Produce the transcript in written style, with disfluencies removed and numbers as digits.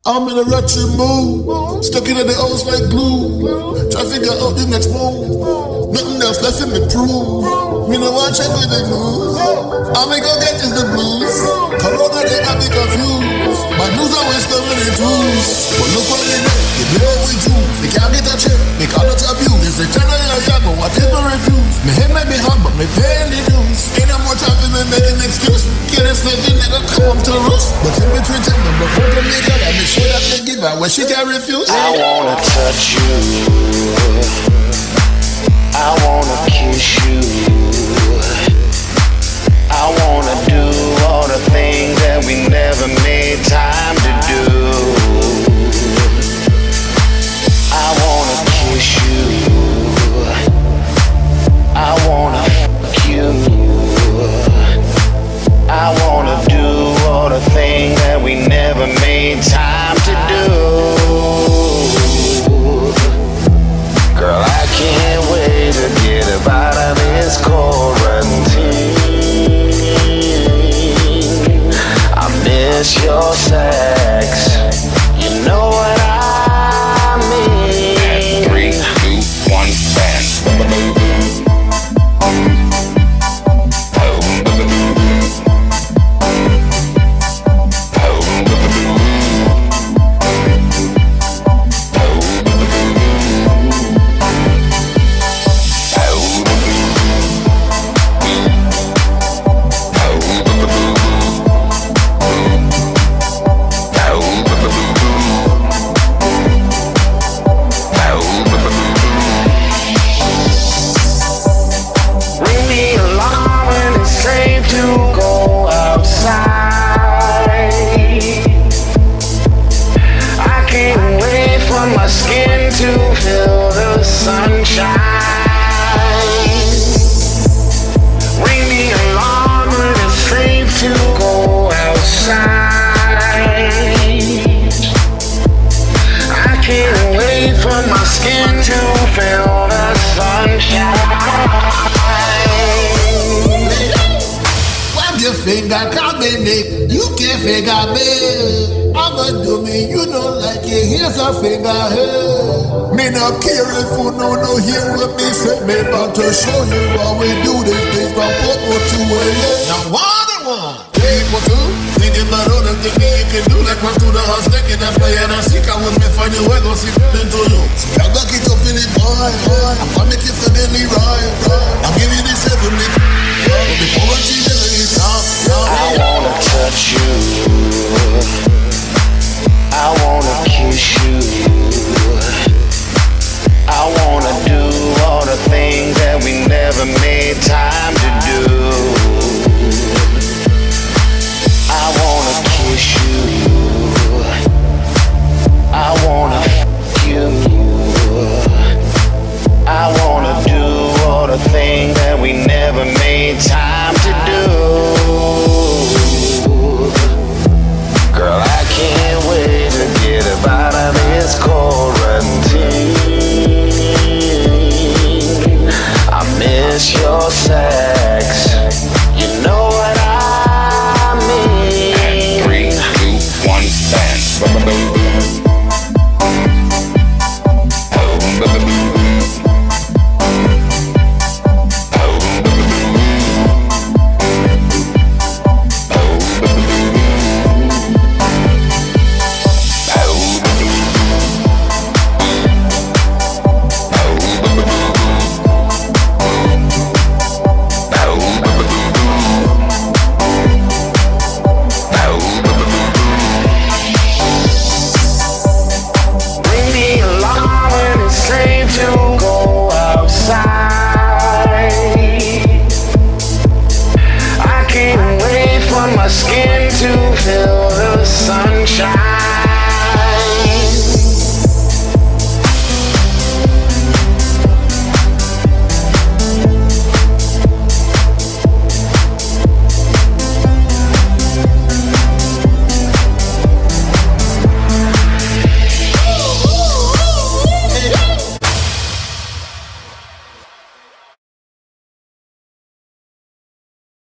I'm in a wretched mood, stuck in the O's like glue. Try to figure out the next move. Nothing else left in me prove. Me no want check with the moves. All me go get is the blues. Corona they got me confused. My news always coming in twos. But look what they did, they know what we do. They can't get a check, they call it abuse. If they turn on your yard, but whatever refuse. Me head may be hard, but me paying the dues. Ain't no more time for me making an excuse. Get this nigga, nigga come to the roost. But in between time, but put them together, make sure that they give out what she can't refuse. I wanna touch you, I wanna kiss you, I wanna do all the things that we never made time to do. I wanna kiss you, I wanna fuck you, I wanna do all the things that we never made time to do. Girl, I can't wait to get up out of this quarantine. I miss your sex, you know what I mean. 3, 2, 1, bang. Finger combinate, you can't figure me. I'ma do me, you know like it. Here's a finger here. Me not care if you know no hear what me say. Me about to show you how we do this thing from Popo to LA. Now one, take what two. Thinking about all the things you can do. Like one to the house, taking a play and I seek. I want me find your way, go see into you. See, I back it up in the boy. I make it suddenly right. I'll give you this heavenly. But before I see the I wanna touch you, I wanna kiss you, I wanna do all the things that we never made time to do. I wanna kiss you, I wanna fuck you, I wanna do all the things that we never made time to do. Girl, I can't wait to get up out of this quarantine. I miss your sex, you know what I mean. 3, 2, 1, bang. My skin to feel